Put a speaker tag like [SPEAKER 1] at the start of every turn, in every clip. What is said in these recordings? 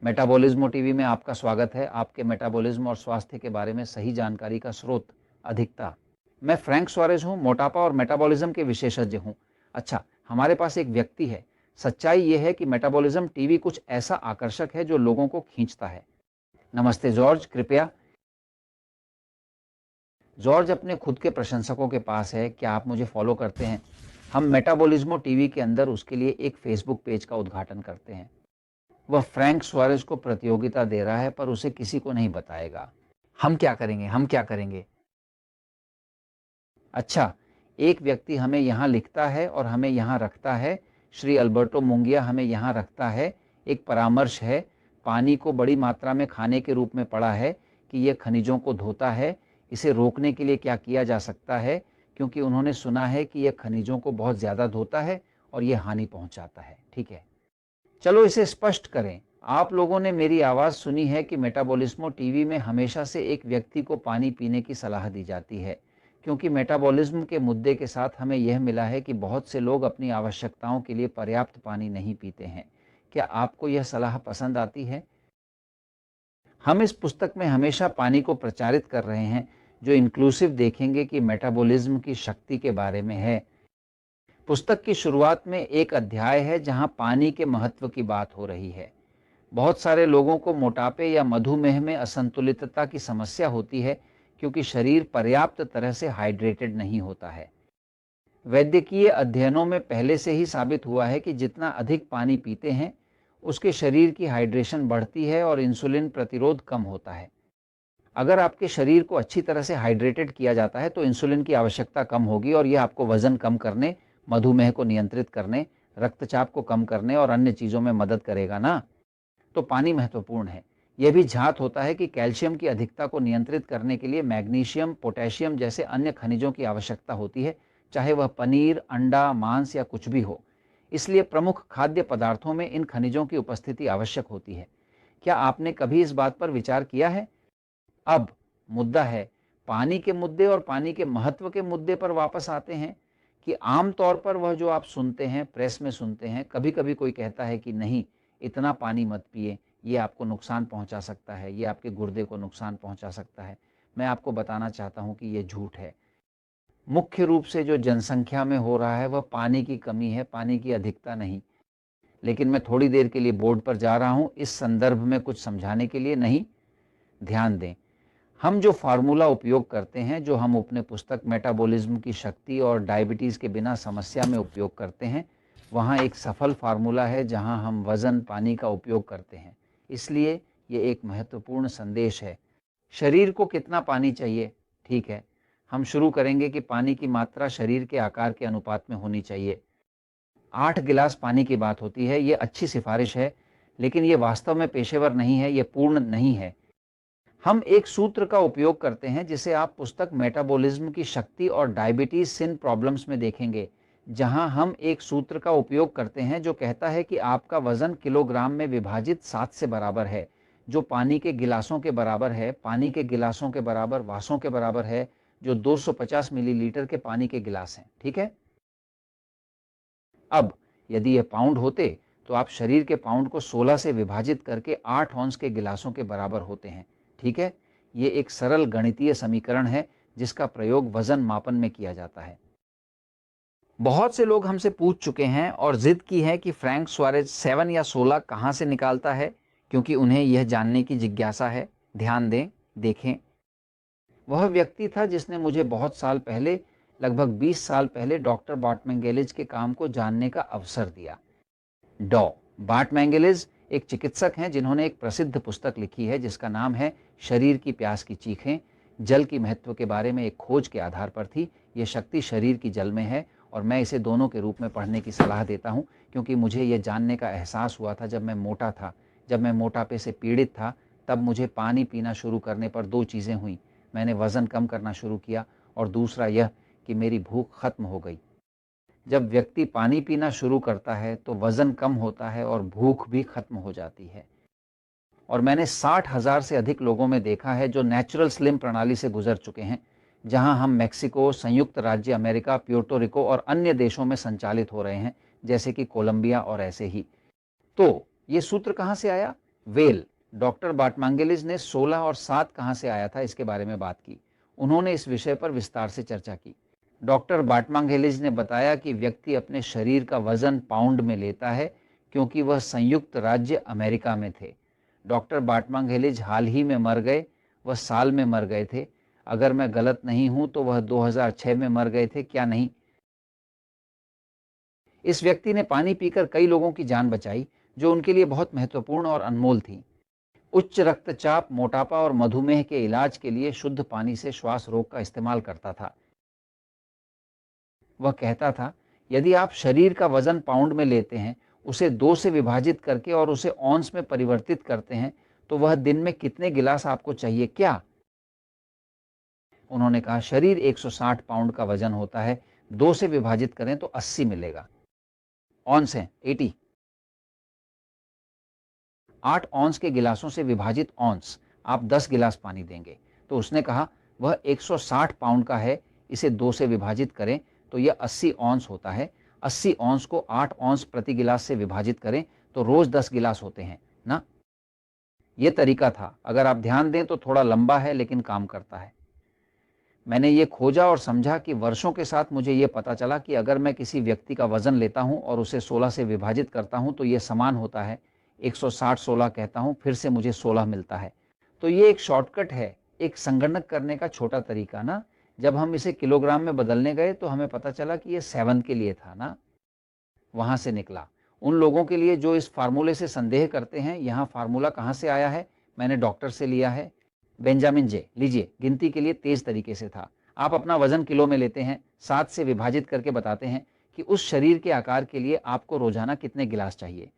[SPEAKER 1] Metabolism TV में आपका स्वागत है। आपके मेटाबॉलिज्म और स्वास्थ्य के बारे में सही जानकारी का स्रोत, अधिकता। मैं फ्रैंक सुआरेज हूँ, मोटापा और मेटाबॉलिज्म के विशेषज्ञ हूँ। अच्छा, हमारे पास एक व्यक्ति है। सच्चाई ये है कि मेटाबॉलिज्म टीवी कुछ ऐसा आकर्षक है जो लोगों को खींचता है। नमस्ते जॉर्ज, कृपया। जॉर्ज अपने खुद के प्रशंसकों के पास है। क्या आप मुझे फॉलो करते हैं? हम मेटाबॉलिज्मो टीवी के अंदर उसके लिए एक फेसबुक पेज का उद्घाटन करते हैं। वह फ्रैंक सुआरेज को प्रतियोगिता दे रहा है, पर उसे किसी को नहीं बताएगा। हम क्या करेंगे? अच्छा, एक व्यक्ति हमें यहाँ लिखता है और हमें यहाँ रखता है। श्री अल्बर्टो मुंगिया हमें यहाँ रखता है। एक परामर्श है, पानी को बड़ी मात्रा में खाने के रूप में पढ़ा है कि यह खनिजों को धोता है। इसे रोकने के लिए क्या किया जा सकता है, क्योंकि उन्होंने सुना है कि यह खनिजों को बहुत ज़्यादा धोता है और यह हानि पहुँचाता है। ठीक है, चलो इसे स्पष्ट करें। आप लोगों ने मेरी आवाज़ सुनी है कि मेटाबॉलिज्मो टीवी में हमेशा से एक व्यक्ति को पानी पीने की सलाह दी जाती है, क्योंकि मेटाबॉलिज्म के मुद्दे के साथ हमें यह मिला है कि बहुत से लोग अपनी आवश्यकताओं के लिए पर्याप्त पानी नहीं पीते हैं। क्या आपको यह सलाह पसंद आती है? हम इस पुस्तक में हमेशा पानी को प्रचारित कर रहे हैं, जो इंक्लूसिव देखेंगे कि मेटाबॉलिज्म की शक्ति के बारे में है। पुस्तक की शुरुआत में एक अध्याय है जहां पानी के महत्व की बात हो रही है। बहुत सारे लोगों को मोटापे या मधुमेह में असंतुलितता की समस्या होती है, क्योंकि शरीर पर्याप्त तरह से हाइड्रेटेड नहीं होता है। वैद्यकीय अध्ययनों में पहले से ही साबित हुआ है कि जितना अधिक पानी पीते हैं, उसके शरीर की हाइड्रेशन बढ़ती है और इंसुलिन प्रतिरोध कम होता है। अगर आपके शरीर को अच्छी तरह से हाइड्रेटेड किया जाता है तो इंसुलिन की आवश्यकता कम होगी और यह आपको वजन कम करने, मधुमेह को नियंत्रित करने, रक्तचाप को कम करने और अन्य चीज़ों में मदद करेगा ना। तो पानी महत्वपूर्ण है। यह भी ज्ञात होता है कि कैल्शियम की अधिकता को नियंत्रित करने के लिए मैग्नीशियम, पोटेशियम जैसे अन्य खनिजों की आवश्यकता होती है, चाहे वह पनीर, अंडा, मांस या कुछ भी हो। इसलिए प्रमुख खाद्य पदार्थों में इन खनिजों की उपस्थिति आवश्यक होती है। क्या आपने कभी इस बात पर विचार किया है? अब मुद्दा है, पानी के मुद्दे और पानी के महत्व के मुद्दे पर वापस आते हैं कि आम तौर पर वह जो आप सुनते हैं, प्रेस में सुनते हैं, कभी कभी कोई कहता है कि नहीं, इतना पानी मत पिए, ये आपको नुकसान पहुंचा सकता है, ये आपके गुर्दे को नुकसान पहुंचा सकता है। मैं आपको बताना चाहता हूं कि ये झूठ है। मुख्य रूप से जो जनसंख्या में हो रहा है वह पानी की कमी है, पानी की अधिकता नहीं। लेकिन मैं थोड़ी देर के लिए बोर्ड पर जा रहा हूं इस संदर्भ में कुछ समझाने के लिए नहीं। ध्यान दें, हम जो फार्मूला उपयोग करते हैं, जो हम अपने पुस्तक मेटाबॉलिज्म की शक्ति और डायबिटीज़ के बिना समस्या में उपयोग करते हैं, वहाँ एक सफल फार्मूला है जहाँ हम वज़न पानी का उपयोग करते हैं। इसलिए ये एक महत्वपूर्ण संदेश है। शरीर को कितना पानी चाहिए? ठीक है, हम शुरू करेंगे कि पानी की मात्रा शरीर के आकार के अनुपात में होनी चाहिए। 8 गिलास पानी की बात होती है। ये अच्छी सिफारिश है, लेकिन ये वास्तव में पेशेवर नहीं है, ये पूर्ण नहीं है। हम एक सूत्र का उपयोग करते हैं जिसे आप पुस्तक मेटाबॉलिज्म की शक्ति और डायबिटीज सिन प्रॉब्लम्स में देखेंगे, जहां हम एक सूत्र का उपयोग करते हैं जो कहता है कि आपका वजन किलोग्राम में विभाजित 7 से बराबर है, जो पानी के गिलासों के बराबर है। पानी के गिलासों के बराबर वासों के बराबर है, जो 250 मिलीलीटर के पानी के गिलास हैं। ठीक है, अब यदि यह पाउंड होते तो आप शरीर के पाउंड को 16 से विभाजित करके 8 औंस के गिलासों के बराबर होते हैं। ठीक है, ये एक सरल गणितीय समीकरण है जिसका प्रयोग वजन मापन में किया जाता है। बहुत से लोग हमसे पूछ चुके हैं और जिद की है कि फ्रैंक सुआरेज 7 या 16 कहाँ से निकालता है, क्योंकि उन्हें यह जानने की जिज्ञासा है। ध्यान दें, देखें, वह व्यक्ति था जिसने मुझे बहुत साल पहले, लगभग 20 साल पहले, डॉक्टर बार्ट मेंगेलिज के काम को जानने का अवसर दिया। बार्ट मेंगेलिज एक चिकित्सक हैं जिन्होंने एक प्रसिद्ध पुस्तक लिखी है जिसका नाम है शरीर की प्यास की चीखें। जल की महत्व के बारे में एक खोज के आधार पर थी। ये शक्ति शरीर की जल में है और मैं इसे दोनों के रूप में पढ़ने की सलाह देता हूँ, क्योंकि मुझे ये जानने का एहसास हुआ था जब मैं मोटा था, जब मैं मोटापे से पीड़ित था, तब मुझे पानी पीना शुरू करने पर 2 चीज़ें हुई। मैंने वज़न कम करना शुरू किया और दूसरा यह कि मेरी भूख खत्म हो गई। जब व्यक्ति पानी पीना शुरू करता है तो वज़न कम होता है और भूख भी खत्म हो जाती है। और मैंने 60,000 से अधिक लोगों में देखा है जो नेचुरल स्लिम प्रणाली से गुजर चुके हैं, जहां हम मेक्सिको, संयुक्त राज्य अमेरिका, प्यूर्टो रिको और अन्य देशों में संचालित हो रहे हैं, जैसे कि कोलंबिया और ऐसे ही। तो ये सूत्र कहाँ से आया? वेल, डॉक्टर बाटमांगेलिज ने 16 और 7 कहाँ से आया था इसके बारे में बात की। उन्होंने इस विषय पर विस्तार से चर्चा की। डॉक्टर बाटमांगेलिज ने बताया कि व्यक्ति अपने शरीर का वजन पाउंड में लेता है क्योंकि वह संयुक्त राज्य अमेरिका में थे। डॉक्टर बाटमांगेलिज हाल ही में मर गए, वह साल में मर गए थे। अगर मैं गलत नहीं हूं तो वह 2006 में मर गए थे, क्या नहीं? इस व्यक्ति ने पानी पीकर कई लोगों की जान बचाई जो उनके लिए बहुत महत्वपूर्ण और अनमोल थी। उच्च रक्तचाप, मोटापा और मधुमेह के इलाज के लिए शुद्ध पानी से श्वास रोग का इस्तेमाल करता था। वह कहता था, यदि आप शरीर का वजन पाउंड में लेते हैं, उसे 2 से विभाजित करके और उसे औंस में परिवर्तित करते हैं, तो वह दिन में कितने गिलास आपको चाहिए? क्या? उन्होंने कहा, शरीर 160 पाउंड का वजन होता है, 2 से विभाजित करें तो 80 मिलेगा। औंस है 80। 8 औंस के गिलासों से विभाजित औंस, आप 10 गिलास पानी देंगे। तो उसने कहा, वह 160 पाउंड का है, इसे 2 से विभाजित करें तो यह 80 औंस होता है। 80 औंस को 8 औंस प्रति गिलास से विभाजित करें तो रोज 10 गिलास होते हैं ना। यह तरीका था, अगर आप ध्यान दें तो थोड़ा लंबा है लेकिन काम करता है। मैंने ये खोजा और समझा कि वर्षों के साथ मुझे ये पता चला कि अगर मैं किसी व्यक्ति का वजन लेता हूं और उसे 16 से विभाजित करता हूं तो ये समान होता है। 160 16 कहता हूं, फिर से मुझे 16 मिलता है। तो ये एक शॉर्टकट है, एक संगणक करने का छोटा तरीका ना। जब हम इसे किलोग्राम में बदलने गए तो हमें पता चला कि ये 7 के लिए था ना। वहां से निकला। उन लोगों के लिए जो इस फार्मूले से संदेह करते हैं, यहाँ फार्मूला कहाँ से आया है? मैंने डॉक्टर से लिया है, बेंजामिन जे। लीजिए, गिनती के लिए तेज तरीके से था। आप अपना वजन किलो में लेते हैं, 7 से विभाजित करके बताते हैं कि उस शरीर के आकार के लिए आपको रोजाना कितने गिलास चाहिए।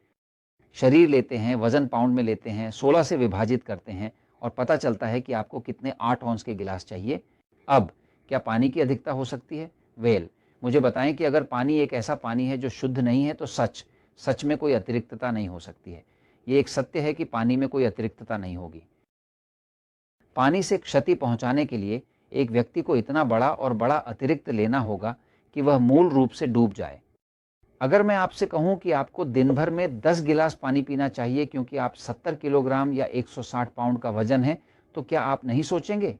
[SPEAKER 1] शरीर लेते हैं, वजन पाउंड में लेते हैं, 16 से विभाजित करते हैं और पता चलता है कि आपको कितने 8 औंस के गिलास चाहिए। अब क्या पानी की अधिकता हो सकती है? वेल, मुझे बताएं कि अगर पानी एक ऐसा पानी है जो शुद्ध नहीं है तो सच में कोई अतिरिक्तता नहीं हो सकती है। ये एक सत्य है कि पानी में कोई अतिरिक्तता नहीं होगी। पानी से क्षति पहुंचाने के लिए एक व्यक्ति को इतना बड़ा और बड़ा अतिरिक्त लेना होगा कि वह मूल रूप से डूब जाए। अगर मैं आपसे कहूं कि आपको दिन भर में 10 गिलास पानी पीना चाहिए क्योंकि आप 70 किलोग्राम या 160 पाउंड का वजन है, तो क्या आप नहीं सोचेंगे?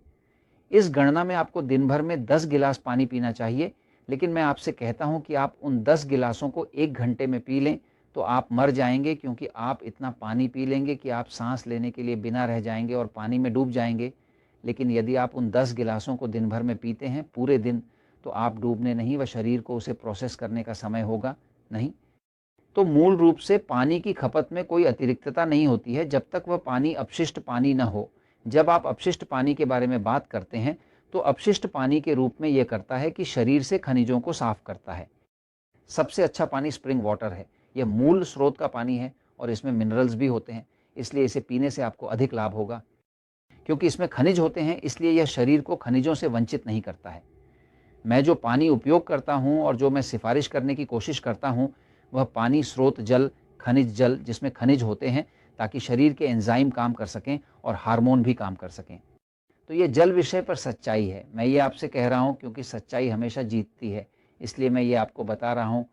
[SPEAKER 1] इस गणना में आपको दिन भर में 10 गिलास पानी पीना चाहिए, लेकिन मैं आपसे कहता हूं कि आप उन 10 गिलासों को 1 घंटे में पी लें तो आप मर जाएंगे, क्योंकि आप इतना पानी पी लेंगे कि आप सांस लेने के लिए बिना रह जाएंगे और पानी में डूब जाएंगे। लेकिन यदि आप उन 10 गिलासों को दिन भर में पीते हैं पूरे दिन, तो आप डूबने नहीं, व शरीर को उसे प्रोसेस करने का समय होगा नहीं। तो मूल रूप से पानी की खपत में कोई अतिरिक्तता नहीं होती है जब तक वह पानी अपशिष्ट पानी न हो। जब आप अपशिष्ट पानी के बारे में बात करते हैं तो अपशिष्ट पानी के रूप में यह करता है कि शरीर से खनिजों को साफ करता है। सबसे अच्छा पानी स्प्रिंग वाटर है। यह मूल स्रोत का पानी है और इसमें मिनरल्स भी होते हैं, इसलिए इसे पीने से आपको अधिक लाभ होगा। क्योंकि इसमें खनिज होते हैं, इसलिए यह शरीर को खनिजों से वंचित नहीं करता है। मैं जो पानी उपयोग करता हूं और जो मैं सिफारिश करने की कोशिश करता हूं, वह पानी स्रोत जल, खनिज जल जिसमें खनिज होते हैं, ताकि शरीर के एंजाइम काम कर सकें और हार्मोन भी काम कर सकें। तो ये जल विषय पर सच्चाई है। मैं ये आपसे कह रहा हूं क्योंकि सच्चाई हमेशा जीतती है, इसलिए मैं ये आपको बता रहा हूं